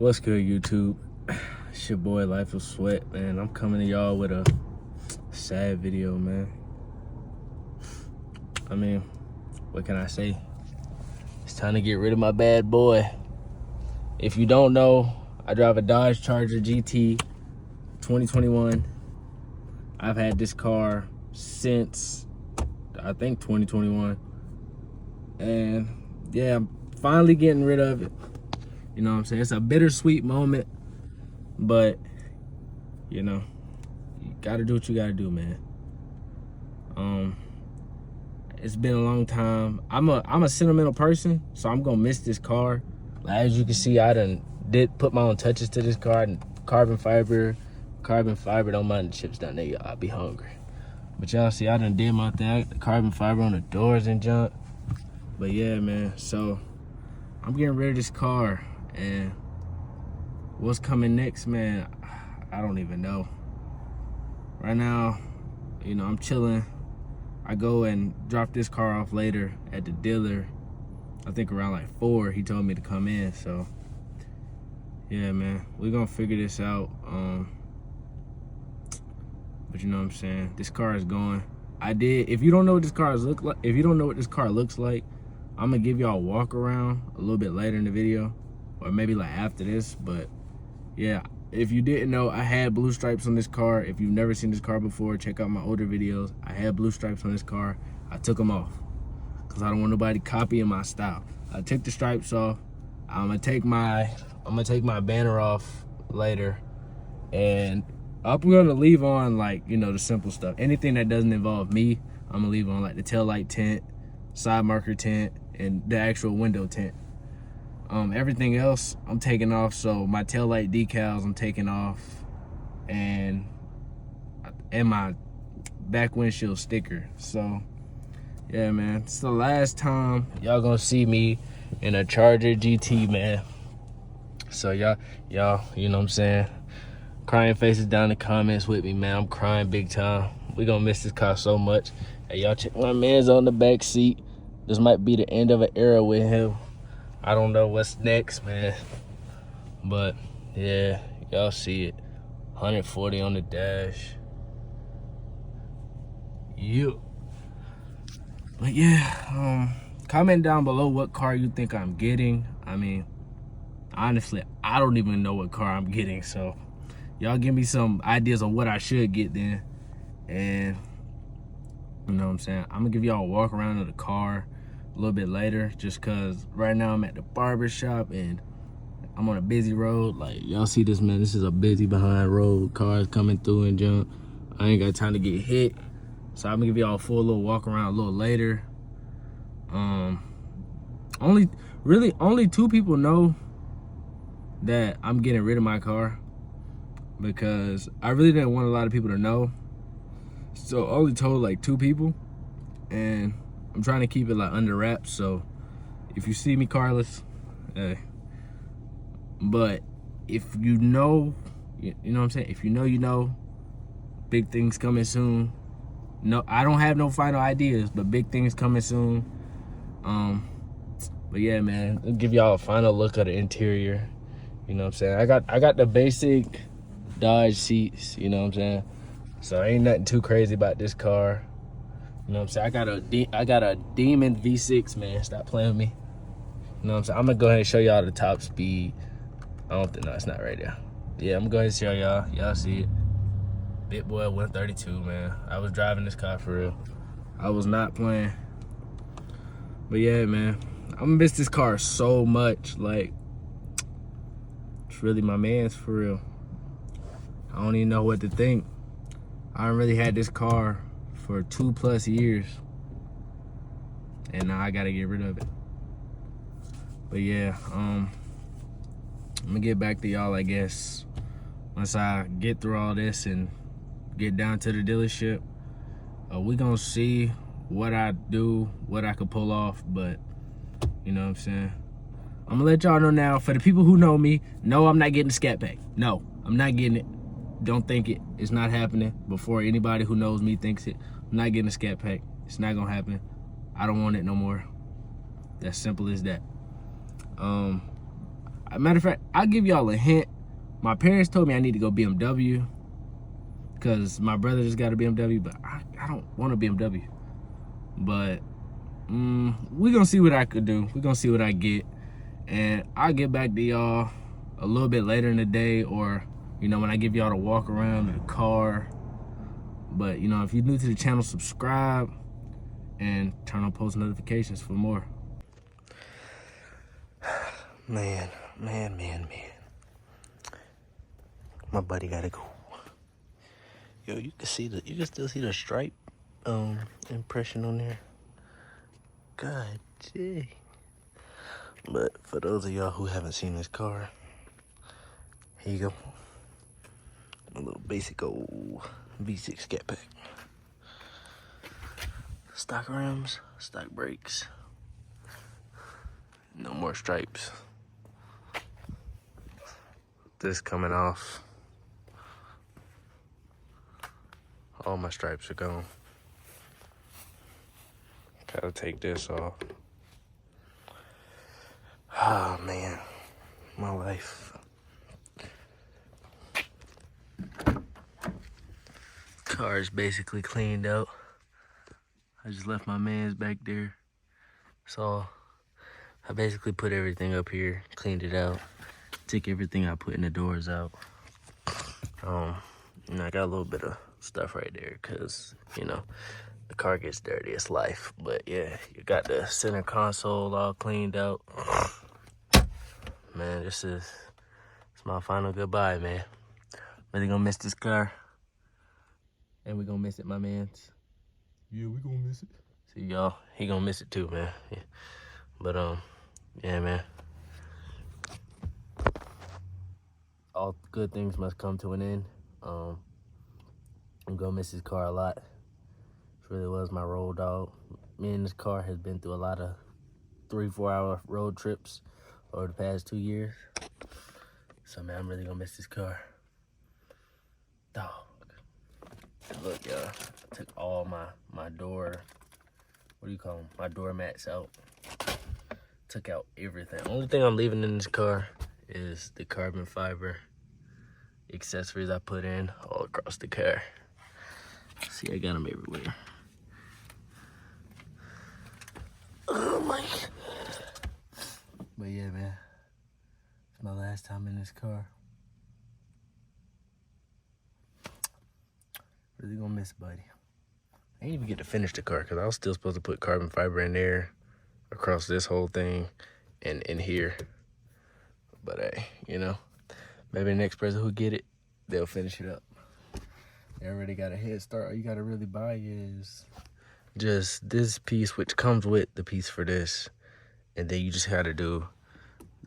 What's good, YouTube? It's your boy Life of Sweat, man. I'm coming to y'all with a sad video, man. I mean, what can I say? It's time to get rid of my bad boy. If you don't know, I drive a Dodge Charger GT 2021. I've had this car since, I think, 2021. And yeah, I'm finally getting rid of it. You know what I'm saying? It's a bittersweet moment, but you know, you gotta do what you gotta do, man. It's been a long time. I'm a sentimental person, so I'm gonna miss this car. As you can see, I did put my own touches to this car. Carbon fiber, don't mind the chips down there, y'all. I'll be hungry. But y'all see, I did my thing. The carbon fiber on the doors and junk. But yeah, man, so I'm getting rid of this car. And what's coming next, man, I don't even know. Right now, you know, I'm chilling. I go and drop this car off later at the dealer. I think around like 4, he told me to come in. So yeah, man, we're gonna figure this out. But you know what I'm saying, this car is going. If you don't know what this car looks like, I'm gonna give y'all a walk around a little bit later in the video, or maybe like after this. But yeah, if you didn't know, I had blue stripes on this car. If you've never seen this car before, check out my older videos. I had blue stripes on this car. I took them off because I don't want nobody copying my style. I took the stripes off. I'm gonna take my banner off later, and I'm gonna leave on, like, you know, the simple stuff. Anything that doesn't involve me, I'm gonna leave on, like the tail light tint, side marker tint, and the actual window tint. Everything else I'm taking off. So my taillight decals I'm taking off, and my back windshield sticker. So yeah, man, it's the last time y'all gonna see me in a Charger GT, man. So y'all, you know what I'm saying, crying faces down in the comments with me, man. I'm crying big time. We gonna miss this car so much. Hey, y'all, check my man's on the back seat. This might be the end of an era with him. I don't know what's next, man. But yeah, y'all see it. 140 on the dash. You. But yeah, comment down below what car you think I'm getting. I mean, honestly, I don't even know what car I'm getting. So y'all give me some ideas on what I should get then. And you know what I'm saying, I'm gonna give y'all a walk around of the car a little bit later, just cause right now I'm at the barber shop and I'm on a busy road. Like, y'all see this, man, this is a busy behind road, cars coming through and junk. I ain't got time to get hit, so I'm gonna give y'all a full little walk around a little later. Only 2 people know that I'm getting rid of my car, because I really didn't want a lot of people to know, so I only told like 2 people, and I'm trying to keep it like under wraps. So if you see me carless, hey. But if you know, you know what I'm saying, if you know, you know, big things coming soon. No, I don't have no final ideas, but big things coming soon. But yeah, man, I'll give y'all a final look at the interior. You know what I'm saying, I got the basic Dodge seats, you know what I'm saying, so ain't nothing too crazy about this car. You know what I'm saying, I got a Demon V6, man. Stop playing with me. You know what I'm saying, I'm gonna go ahead and show y'all the top speed. I don't think, no, it's not right there. Yeah, I'm gonna go ahead and show y'all see it. Big boy 132, man. I was driving this car for real. I was not playing. But yeah, man, I'm gonna miss this car so much. Like, it's really my man's for real. I don't even know what to think. I really had this car for 2+ years, and now I gotta get rid of it. But yeah, I'm gonna get back to y'all, I guess, once I get through all this and get down to the dealership. We gonna see what I do, what I could pull off. But you know what I'm saying, I'm gonna let y'all know now. For the people who know me, no, I'm not getting the Scat Pack. No, I'm not getting it. Don't think it. It's not happening. Before anybody who knows me thinks it, I'm not getting a Scat Pack. It's not gonna happen. I don't want it no more. That's simple as that. matter of fact, I'll give y'all a hint. My parents told me I need to go BMW because my brother just got a BMW, but I don't want a BMW. But we're gonna see what I could do. We're gonna see what I get, and I'll get back to y'all a little bit later in the day, or you know, when I give y'all to walk around the car. But you know, if you're new to the channel, subscribe and turn on post notifications for more. Man. My buddy gotta go. Yo, you can still see the stripe impression on there. God dang. But for those of y'all who haven't seen this car, here you go. A little basic old V6 Scat Pack. Stock rims, stock brakes. No more stripes. This coming off. All my stripes are gone. Gotta take this off. Oh man, my life. Car is basically cleaned out. I just left my man's back there. So I basically put everything up here, cleaned it out, took everything I put in the doors out. You know, I got a little bit of stuff right there because, you know, the car gets dirty, it's life. But yeah, you got the center console all cleaned out. Man, it's my final goodbye, man. Really gonna miss this car. And we gonna miss it, my mans. Yeah, we gonna miss it. See y'all, he gonna miss it too, man. Yeah. But yeah, man. All good things must come to an end. I'm gonna miss this car a lot. It really was my road dog. Me and this car has been through a lot of 3-4 hour road trips over the past 2 years. So man, I'm really gonna miss this car. Dog. Look, y'all, I took all my door, what do you call them? My door mats out. Took out everything. Only thing I'm leaving in this car is the carbon fiber accessories I put in all across the car. See, I got them everywhere. Oh my. But yeah, man, it's my last time in this car. Really gonna miss buddy. I didn't even get to finish the car because I was still supposed to put carbon fiber in there, across this whole thing, and in here. But hey, you know, maybe the next person who get it, they'll finish it up. They already got a head start. All you gotta really buy is just this piece, which comes with the piece for this, and then you just gotta do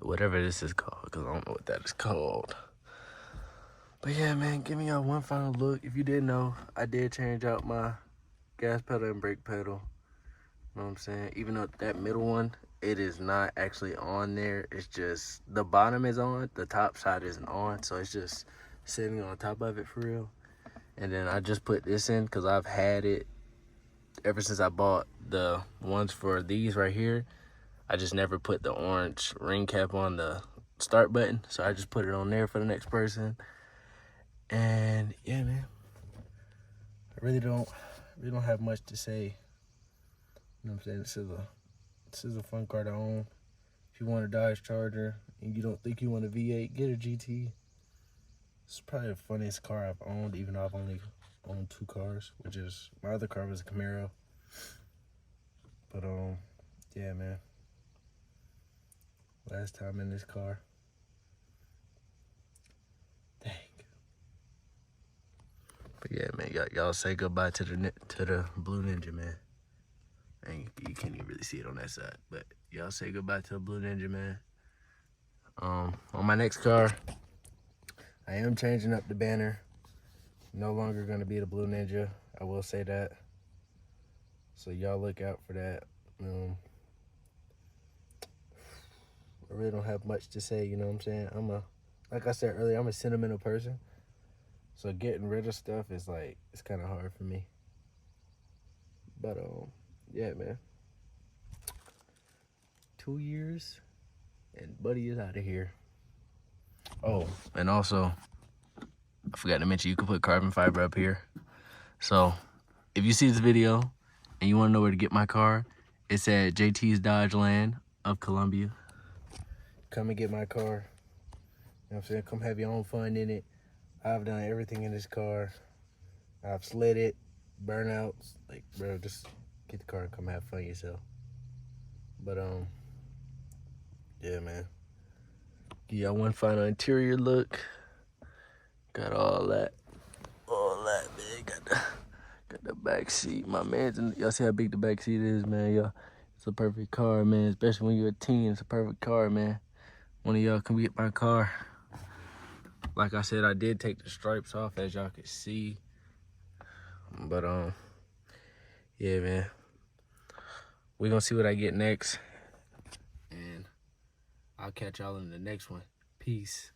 whatever this is called, because I don't know what that is called. But yeah, man, give me y'all one final look. If you didn't know, I did change out my gas pedal and brake pedal. You know what I'm saying? Even though that middle one, it is not actually on there. It's just the bottom is on, the top side isn't on, so it's just sitting on top of it for real. And then I just put this in because I've had it ever since I bought the ones for these right here. I just never put the orange ring cap on the start button, so I just put it on there for the next person. And yeah, man, I really don't have much to say. You know what I'm saying? This is a fun car to own. If you want a Dodge Charger and you don't think you want a V8, get a GT. It's probably the funniest car I've owned, even though I've only owned 2 cars, which is, my other car was a Camaro. But yeah, man, last time in this car. Dang. But yeah, man, y'all say goodbye to the Blue Ninja, man. And you can't even really see it on that side, but y'all say goodbye to the Blue Ninja, man. On my next car, I am changing up the banner. No longer gonna be the Blue Ninja, I will say that. So y'all look out for that. I really don't have much to say, you know what I'm saying? Like I said earlier, I'm a sentimental person. So getting rid of stuff is like, it's kind of hard for me. But yeah, man. 2 years and buddy is out of here. Oh, and also, I forgot to mention, you can put carbon fiber up here. So if you see this video and you want to know where to get my car, it's at JT's Dodge Land of Columbia. Come and get my car. You know what I'm saying? Come have your own fun in it. I've done everything in this car. I've slid it, burnouts. Like, bro, just get the car and come have fun yourself. But, yeah, man. Give y'all one final interior look. Got all that, man. Got the back seat, my man. Y'all see how big the back seat is, man. Y'all, it's a perfect car, man. Especially when you're a teen, it's a perfect car, man. One of y'all come get my car. Like I said, I did take the stripes off, as y'all could see. But yeah, man. We're gonna see what I get next, and I'll catch y'all in the next one. Peace.